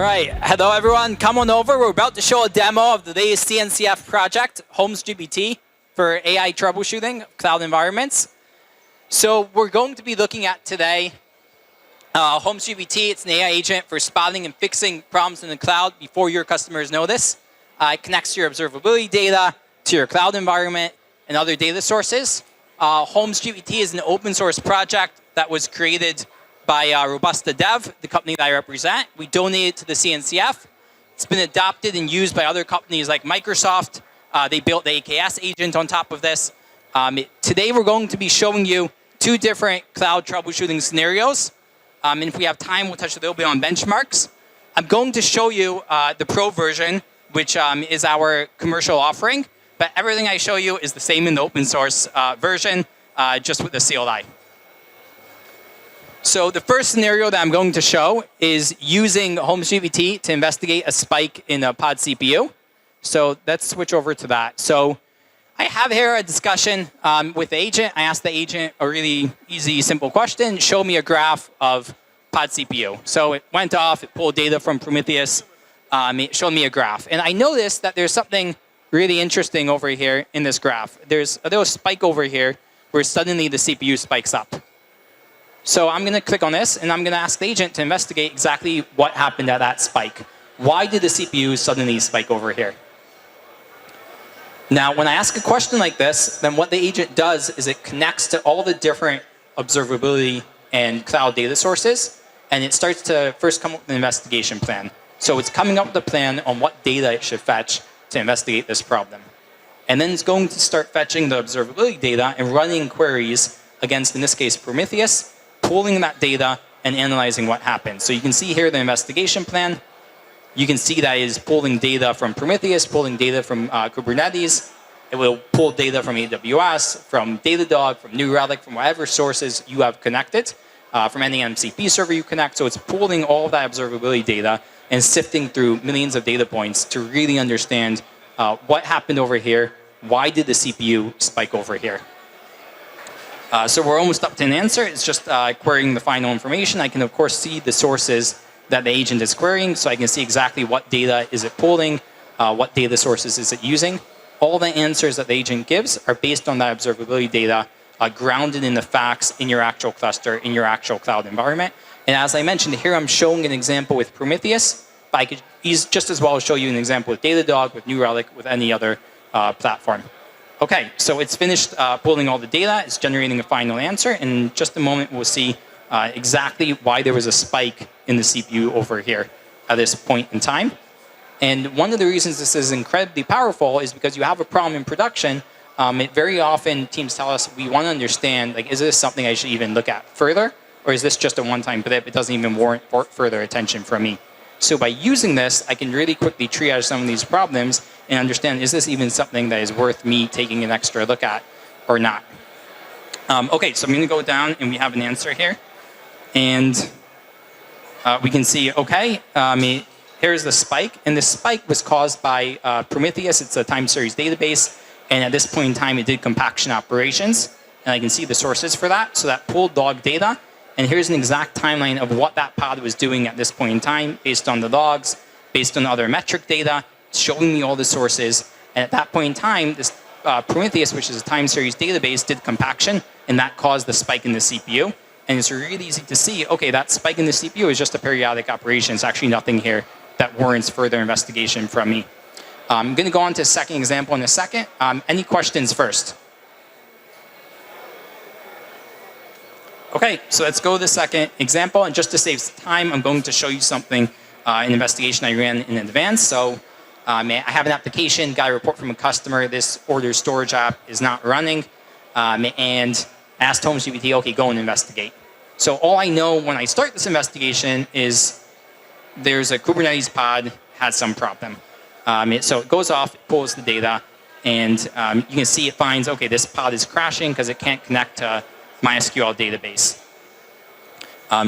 right. Hello, everyone. Come on over. We're about to show a demo of the latest CNCF project, HolmesGPT, for AI troubleshooting cloud environments. So we're going to be looking at today HolmesGPT. It's an AI agent for spotting and fixing problems in the cloud before your customers notice. It connects your observability data to your cloud environment and other data sources. HolmesGPT is an open source project that was created by Robusta.dev, the company that I represent. We donated to the CNCF. It's been adopted and used by other companies like Microsoft. They built the AKS agent on top of this. Today we're going to be showing you two different cloud troubleshooting scenarios. And if we have time, we'll touch a little bit on benchmarks. I'm going to show you the pro version, which is our commercial offering. But everything I show you is the same in the open source version, just with the CLI. So the first scenario that I'm going to show is using HolmesGPT to investigate a spike in a pod CPU. So let's switch over to that. So I have here a discussion with the agent. I asked the agent a really easy, simple question. Show me a graph of pod CPU. So it went off. It pulled data from Prometheus. It showed me a graph. And I noticed that there's something really interesting over here in this graph. There's a little spike over here where suddenly the CPU spikes up. So I'm going to click on this, and I'm going to ask the agent to investigate exactly what happened at that spike. Why did the CPU suddenly spike over here? Now, when I ask a question like this, then what the agent does is it connects to all the different observability and cloud data sources, and it starts to first come up with an investigation plan. So it's coming up with a plan on what data it should fetch to investigate this problem. And then it's going to start fetching the observability data and running queries against, in this case, Prometheus, pulling that data and analyzing what happened. So you can see here the investigation plan. You can see that it is pulling data from Prometheus, pulling data from Kubernetes. It will pull data from AWS, from Datadog, from New Relic, from whatever sources you have connected, from any MCP server you connect. So it's pulling all of that observability data and sifting through millions of data points to really understand what happened over here. Why did the CPU spike over here? So we're almost up to an answer. It's just querying the final information. I can, of course, see the sources that the agent is querying, so I can see exactly what data is it pulling, what data sources is it using. All the answers that the agent gives are based on that observability data, grounded in the facts in your actual cluster, in your actual cloud environment. And as I mentioned, here I'm showing an example with Prometheus, but I could just as well show you an example with Datadog, with New Relic, with any other platform. Okay, so it's finished pulling all the data. It's generating a final answer. In just a moment, we'll see exactly why there was a spike in the CPU over here at this point in time. And one of the reasons this is incredibly powerful is because you have a problem in production. Very often, teams tell us, we want to understand, like, is this something I should even look at further? Or is this just a one-time blip? It doesn't even warrant further attention from me. So by using this, I can really quickly triage some of these problems and understand, is this even something that is worth me taking an extra look at or not? Okay, so I'm going to go down, and we have an answer here. And we can see, okay, here's the spike. And the spike was caused by Prometheus. It's a time series database. And at this point in time, it did compaction operations. And I can see the sources for that. So that pulled log data. And here's an exact timeline of what that pod was doing at this point in time based on the logs, based on other metric data, showing me all the sources. And at that point in time, this Prometheus, which is a time series database, did compaction, and that caused the spike in the CPU. And it's really easy to see, okay, that spike in the CPU is just a periodic operation. It's actually nothing here that warrants further investigation from me. I'm going to go on to a second example in a second. Any questions first? Okay, so let's go to the second example. And just to save time, I'm going to show you something, an investigation I ran in advance. So I have an application, got a report from a customer. This order storage app is not running. And asked HolmesGPT, okay, go and investigate. So all I know when I start this investigation is there's a Kubernetes pod had some problem. So it goes off, it pulls the data, and you can see it finds, okay, this pod is crashing because it can't connect to MySQL database.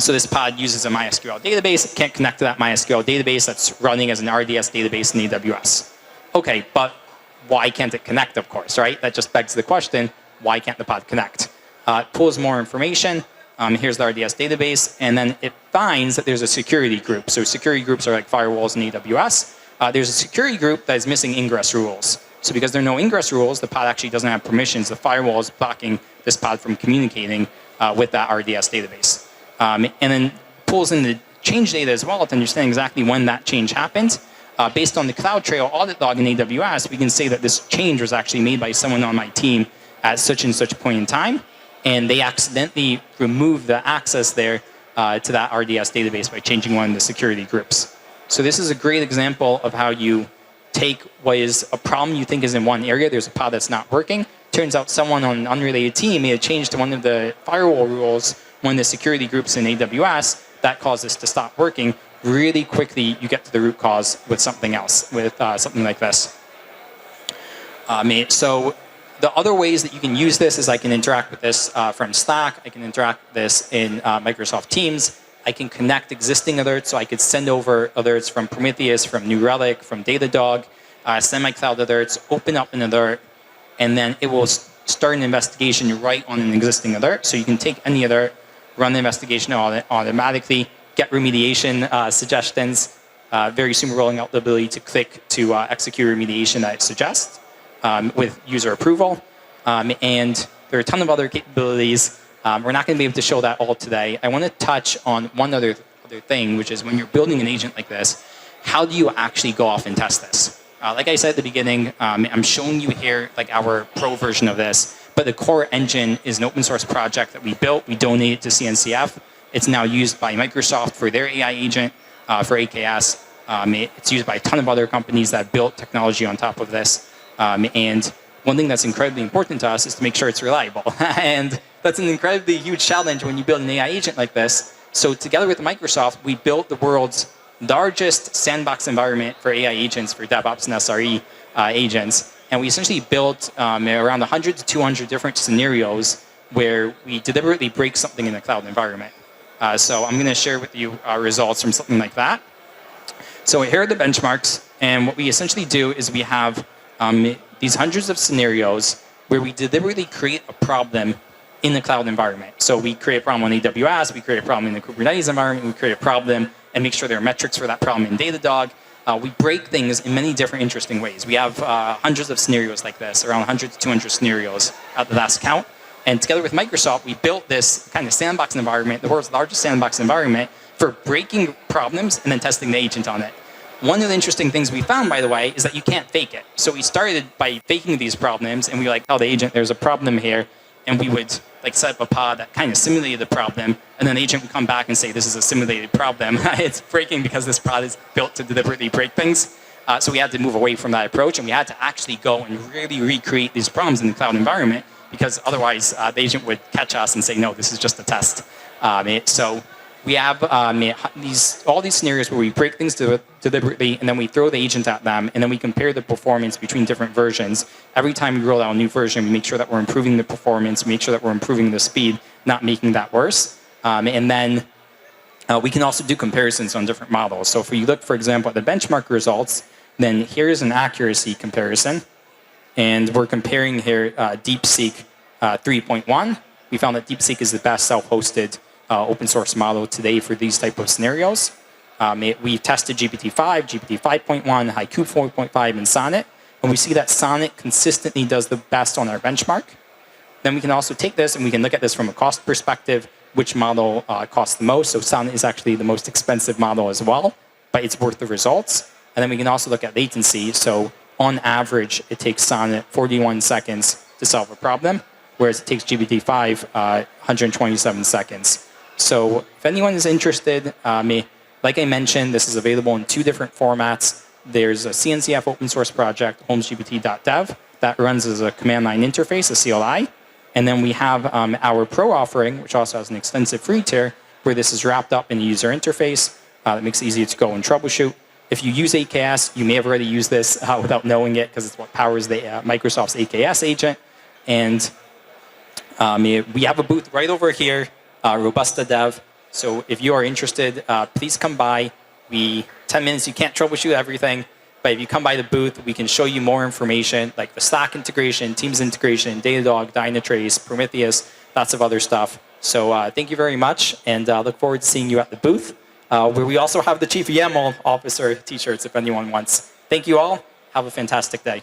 So this pod uses a MySQL database. It can't connect to that MySQL database that's running as an RDS database in AWS. Okay, but why can't it connect, of course, right? That just begs the question, why can't the pod connect? It pulls more information. Here's the RDS database, and then it finds that there's a security group. So security groups are like firewalls in AWS. There's a security group that is missing ingress rules. So because there are no ingress rules, the pod actually doesn't have permissions. The firewall is blocking this pod from communicating with that RDS database. And then pulls in the change data as well to understand exactly when that change happened. Based on the CloudTrail audit log in AWS, we can say that this change was actually made by someone on my team at such and such point in time. And they accidentally removed the access there to that RDS database by changing one of the security groups. So this is a great example of how you take what is a problem you think is in one area. There's a pod that's not working. Turns out someone on an unrelated team made a change to one of the firewall rules, one of the security groups in AWS, that caused this to stop working. Really quickly, you get to the root cause with something else, with something like this. So the other ways that you can use this is I can interact with this from Slack. I can interact with this in Microsoft Teams. I can connect existing alerts, so I could send over alerts from Prometheus, from New Relic, from Datadog, send my cloud alerts, open up an alert, and then it will start an investigation right on an existing alert. So you can take any alert, run the investigation automatically, get remediation suggestions. Very soon we're rolling out the ability to click to execute remediation that it suggests with user approval. And there are a ton of other capabilities. We're not going to be able to show that all today. I want to touch on one other thing, which is when you're building an agent like this, how do you actually go off and test this? Like I said at the beginning, I'm showing you here like our pro version of this, but the core engine is an open source project that we built. We donated to CNCF. It's now used by Microsoft for their AI agent, for AKS. It's used by a ton of other companies that built technology on top of this. And one thing that's incredibly important to us is to make sure it's reliable. And that's an incredibly huge challenge when you build an AI agent like this. So together with Microsoft, we built the world's largest sandbox environment for AI agents, for DevOps and SRE agents. And we essentially built around 100 to 200 different scenarios where we deliberately break something in a cloud environment. So I'm going to share with you results from something like that. So here are the benchmarks. And what we essentially do is we have these hundreds of scenarios where we deliberately create a problem in the cloud environment. So we create a problem on AWS, we create a problem in the Kubernetes environment, we create a problem and make sure there are metrics for that problem in Datadog. We break things in many different interesting ways. We have hundreds of scenarios like this, around 100 to 200 scenarios at the last count. And together with Microsoft, we built this kind of sandbox environment, the world's largest sandbox environment, for breaking problems and then testing the agent on it. One of the interesting things we found, by the way, is that you can't fake it. So we started by faking these problems, and we like tell the agent there's a problem here, and we would like set up a pod that kind of simulated the problem, and then the agent would come back and say, this is a simulated problem. It's breaking because this pod is built to deliberately break things. So we had to move away from that approach, and we had to actually go and really recreate these problems in the cloud environment, because otherwise the agent would catch us and say, no, this is just a test. So we have all these scenarios where we break things deliberately, and then we throw the agent at them, and then we compare the performance between different versions. Every time we roll out a new version, we make sure that we're improving the performance, make sure that we're improving the speed, not making that worse. And then we can also do comparisons on different models. So if we look, for example, at the benchmark results, then here's an accuracy comparison. And we're comparing here DeepSeek 3.1. We found that DeepSeek is the best self-hosted open source model today for these type of scenarios. We tested GPT-5, GPT 5.1, Haiku 4.5, and Sonnet. And we see that Sonnet consistently does the best on our benchmark. Then we can also take this and we can look at this from a cost perspective, which model costs the most. So Sonnet is actually the most expensive model as well, but it's worth the results. And then we can also look at latency. So on average, it takes Sonnet 41 seconds to solve a problem, whereas it takes GPT-5 127 seconds. So if anyone is interested, like I mentioned, this is available in 2 different formats. There's a CNCF open source project, HolmesGPT.dev, that runs as a command line interface, a CLI. And then we have our pro offering, which also has an extensive free tier, where this is wrapped up in a user interface that makes it easier to go and troubleshoot. If you use AKS, you may have already used this without knowing it, because it's what powers the Microsoft's AKS agent. And we have a booth right over here, Robusta.dev. So if you are interested, please come by. 10 minutes, you can't troubleshoot everything, but if you come by the booth, we can show you more information, like the Slack integration, Teams integration, Datadog, Dynatrace, Prometheus, lots of other stuff. So thank you very much, and look forward to seeing you at the booth, where we also have the Chief YAML Officer t-shirts if anyone wants. Thank you all. Have a fantastic day.